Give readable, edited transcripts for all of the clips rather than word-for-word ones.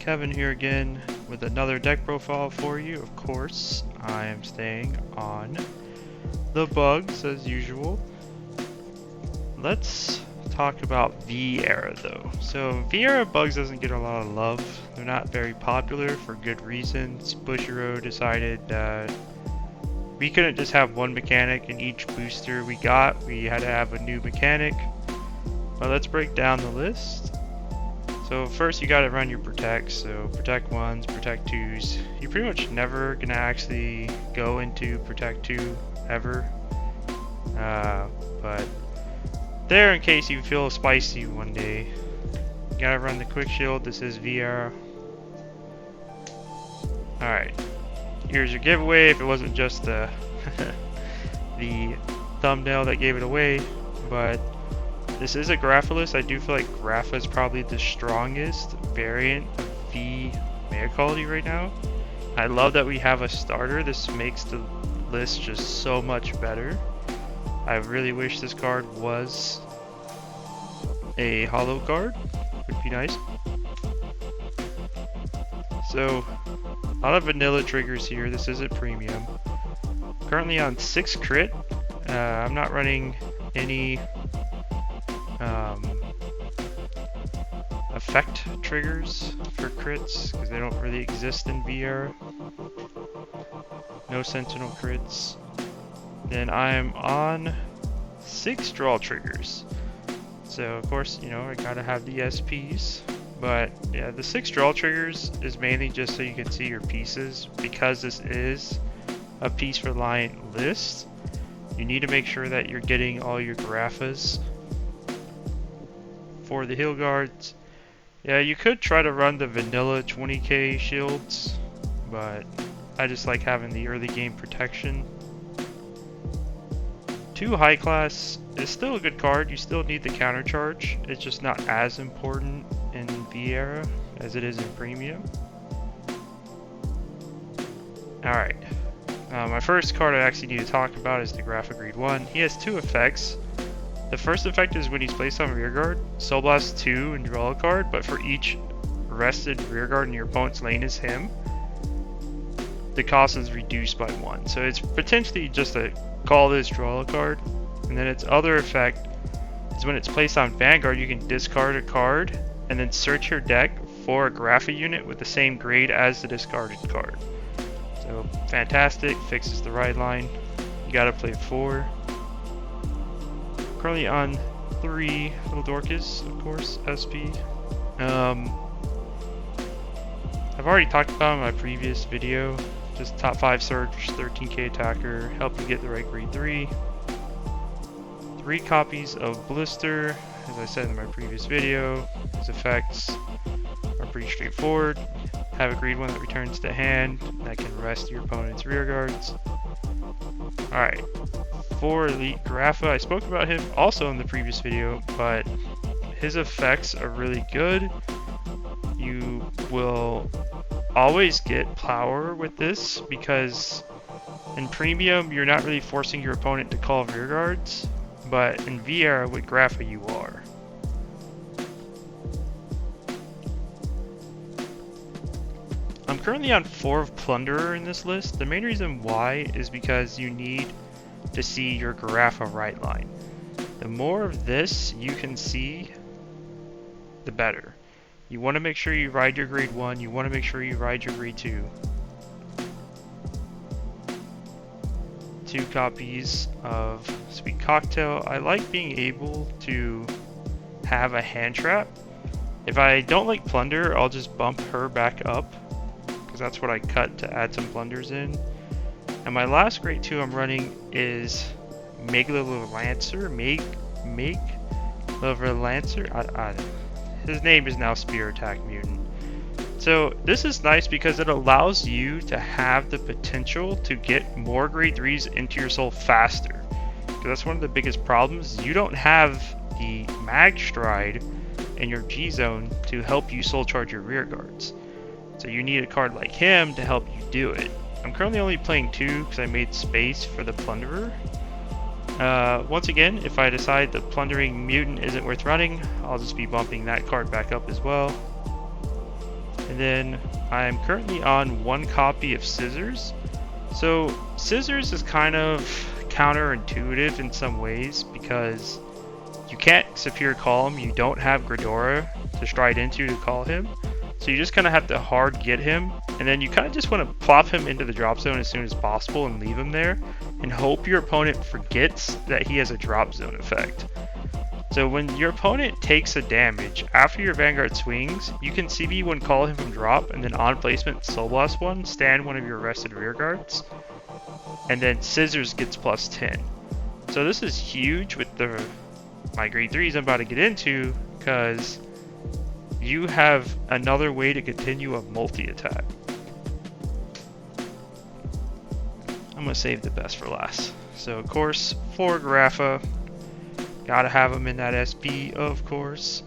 Kevin here again with another deck profile for you. Of course, I am staying on the bugs as usual. Let's talk about V era though. So V era bugs doesn't get a lot of love. They're not very popular for good reasons. Bushiroad decided that we couldn't just have one mechanic in each booster we got. We had to have a new mechanic. But let's break down the list. So first you gotta run your protects, so protect 1s, protect 2s. You're pretty much never gonna actually go into protect 2 ever. But there, in case you feel spicy one day, you gotta run the quick shield. This is VR. Alright, here's your giveaway if it wasn't just the thumbnail that gave it away, but this is a Giraffa list. I do feel like Giraffa is probably the strongest variant of V Megacolony right now. I love that we have a starter. This makes the list just so much better. I really wish this card was a holo card. Would be nice. So, a lot of vanilla triggers here. This isn't premium. Currently on 6 crit. I'm not running any effect triggers for crits because they don't really exist in VR. No sentinel crits. Then I'm on 6 draw triggers. So of course, you know, I gotta have the SPs. But yeah, the 6 draw triggers is mainly just so you can see your pieces. Because this is a piece reliant list, you need to make sure that you're getting all your Giraffas. For the heal guards, yeah, you could try to run the vanilla 20k shields, but I just like having the early game protection. 2 high class is still a good card. You still need the counter charge. It's just not as important in V era as it is in premium. Alright, my first card I actually need to talk about is the Giraffa Grade 1. He has 2 effects. The first effect is when he's placed on rearguard, Soul Blast 2 and draw a card, but for each rested rearguard in your opponent's lane is him, the cost is reduced by 1. So it's potentially just a call this, draw a card. And then its other effect is when it's placed on Vanguard, you can discard a card and then search your deck for a Giraffa unit with the same grade as the discarded card. So fantastic, fixes the ride line. You gotta play 4. Currently on 3 Little Dorcas, of course, SP. I've already talked about in my previous video, just top 5 search, 13k attacker, help you get the right grade 3. 3 copies of Blister, as I said in my previous video. His effects are pretty straightforward. Have a grade 1 that returns to hand, that can rest your opponent's rear guards. Alright. For Elite Giraffa, I spoke about him also in the previous video, but his effects are really good. You will always get power with this because in premium you're not really forcing your opponent to call rear guards, but in VR with Giraffa you are. I'm currently on 4 of Plunderer in this list. The main reason why is because you need to see your Giraffa right line. The more of this you can see, the better. You want to make sure you ride your grade 1, you want to make sure you ride your grade 2. 2 copies of Sweet Cocktail. I like being able to have a hand trap. If I don't like Plunder, I'll just bump her back up, because that's what I cut to add some plunders in. And my last grade 2 I'm running is Megacolony. His name is now Spear Attack Mutant. So this is nice because it allows you to have the potential to get more grade 3s into your soul faster. Because that's one of the biggest problems. You don't have the mag stride in your G zone to help you soul charge your rear guards. So you need a card like him to help you do it. I'm currently only playing 2 because I made space for the Plunderer. Once again, if I decide the Plundering Mutant isn't worth running, I'll just be bumping that card back up as well. And then I'm currently on 1 copy of Scissors. So Scissors is kind of counterintuitive in some ways because you can't Superior Call him, you don't have Gridora to stride into to call him. So you just kind of have to hard get him, and then you kind of just want to plop him into the drop zone as soon as possible and leave him there, and hope your opponent forgets that he has a drop zone effect. So when your opponent takes a damage, after your Vanguard swings, you can CB1 call him from drop, and then on placement Soul Blast 1, stand one of your rested rear guards, and then Scissors gets plus 10. So this is huge with my grade 3s I'm about to get into, because you have another way to continue a multi-attack. I'm going to save the best for last. So of course, for Giraffa, gotta have him in that SB, of course.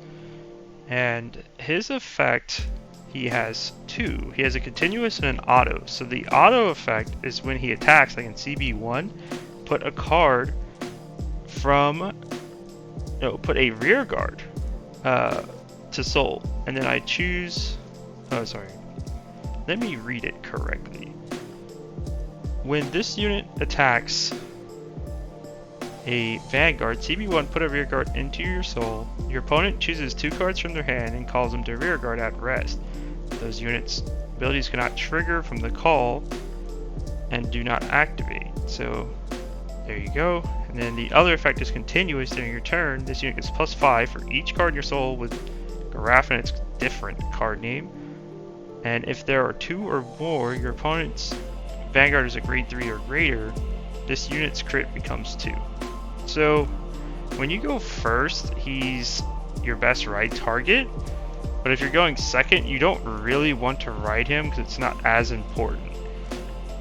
And his effect, he has 2. He has a continuous and an auto. So the auto effect is when he attacks, I can CB1, put a card from, no, put a rear guard to soul. And then I choose, oh sorry, let me read it correctly. When this unit attacks a Vanguard, CB1 put a rear guard into your soul. Your opponent chooses 2 cards from their hand and calls them to rear guard at rest. Those units' abilities cannot trigger from the call and do not activate. So there you go. And then the other effect is continuous during your turn. This unit gets plus 5 for each card in your soul with Giraffa and its different card name. And if there are 2 or more, your opponent's Vanguard is a grade 3 or greater, this unit's crit becomes 2. So when you go first, he's your best ride target, but if you're going second, you don't really want to ride him because it's not as important.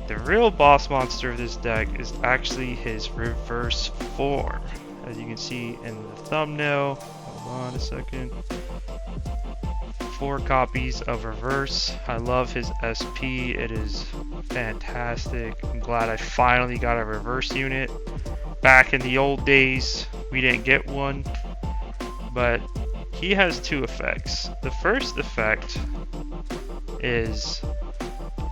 The real boss monster of this deck is actually his reverse form, as you can see in the thumbnail. Hold on a second. 4 copies of reverse. I love his SP, it is fantastic. I'm glad I finally got a reverse unit. Back in the old days, we didn't get one, but he has 2 effects. The first effect is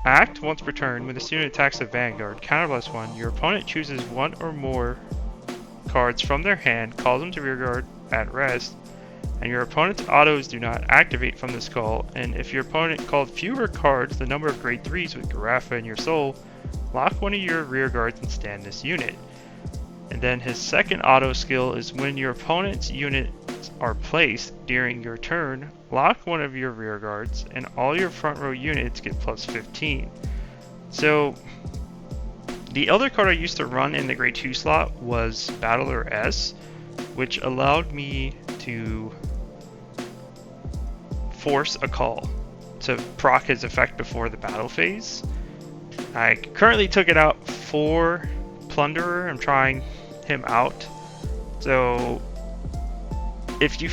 act once per turn. When this unit attacks a Vanguard, counterblast 1, your opponent chooses 1 or more cards from their hand, calls them to rear guard at rest, and your opponent's autos do not activate from this call. And if your opponent called fewer cards, the number of grade 3s with Giraffa in your soul, lock one of your rear guards and stand this unit. And then his second auto skill is when your opponent's units are placed during your turn, lock one of your rear guards and all your front row units get plus 15. So the other card I used to run in the grade 2 slot was Battler S, which allowed me to force a call to proc his effect before the battle phase. I currently took it out for Plunderer. I'm trying him out. So if you,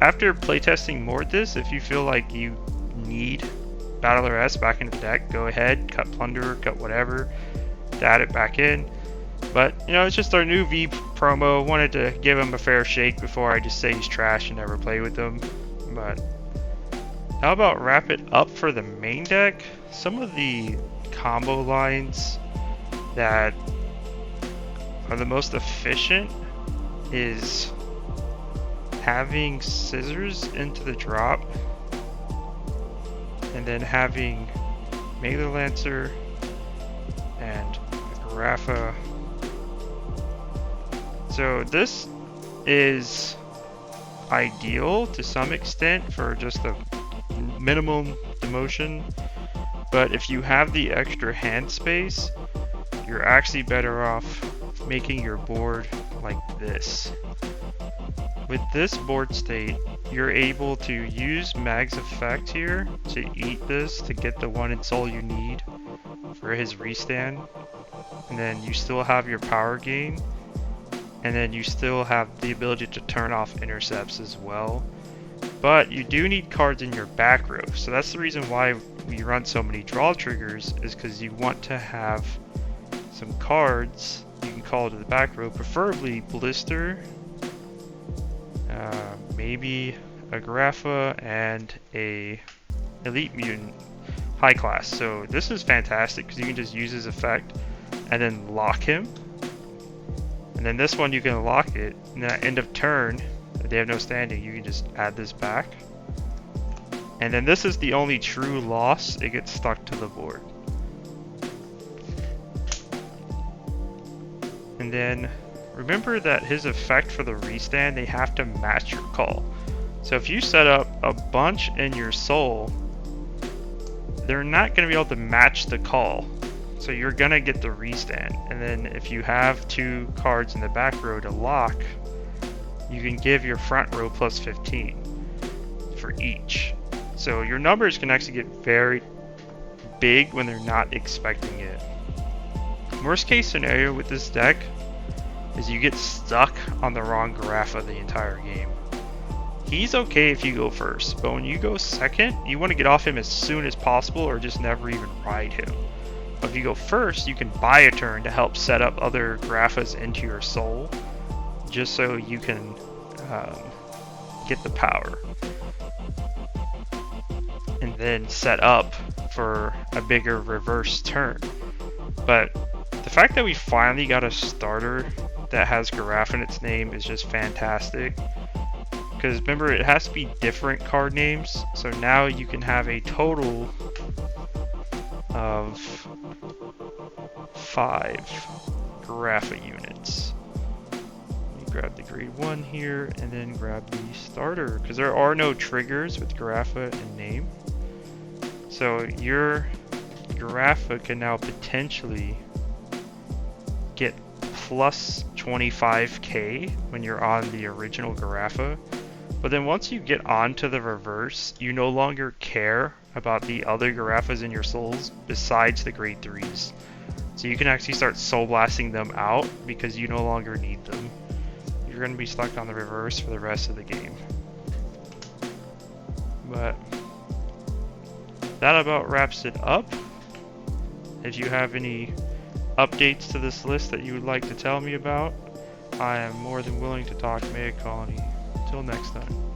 after playtesting more at this, if you feel like you need Battler S back into the deck, go ahead, cut Plunderer, cut whatever, to add it back in. But, you know, it's just our new V promo. Wanted to give him a fair shake before I just say he's trash and never play with him. But how about wrap it up for the main deck? Some of the combo lines that are the most efficient is having Scissors into the drop and then having Melee Lancer and Giraffa. So this is ideal to some extent for just the minimum demotion, but if you have the extra hand space, you're actually better off making your board like this. With this board state, you're able to use Mag's effect here to eat this to get the 1 in soul you need for his restand, and then you still have your power gain, and then you still have the ability to turn off intercepts as well. But you do need cards in your back row, so that's the reason why we run so many draw triggers, is because you want to have some cards you can call to the back row, preferably Blister, maybe a Giraffa and a elite mutant high class. So this is fantastic because you can just use his effect and then lock him. And then this one you can lock it, and at end of turn, if they have no standing, you can just add this back. And then this is the only true loss, it gets stuck to the board. And then remember that his effect for the restand, they have to match your call. So if you set up a bunch in your soul, they're not going to be able to match the call. So you're going to get the restand. And then if you have 2 cards in the back row to lock, you can give your front row plus 15 for each. So your numbers can actually get very big when they're not expecting it. Worst case scenario with this deck is you get stuck on the wrong Giraffa the entire game. He's okay if you go first, but when you go second, you want to get off him as soon as possible or just never even ride him. But if you go first, you can buy a turn to help set up other Giraffas into your soul, just so you can get the power. And then set up for a bigger reverse turn. But the fact that we finally got a starter that has Giraffa in its name is just fantastic. Because remember, it has to be different card names. So now you can have a total of 5 Giraffa units. Let me grab the grade 1 here and then grab the starter. Because there are no triggers with Giraffa in name. So your Giraffa can now potentially get plus 25k when you're on the original Giraffa. But then once you get onto the reverse, you no longer care about the other Giraffas in your souls besides the grade 3s. So you can actually start soul blasting them out because you no longer need them. You're going to be stuck on the reverse for the rest of the game. But that about wraps it up. If you have any updates to this list that you would like to tell me about, I am more than willing to talk Megacolony. Until next time.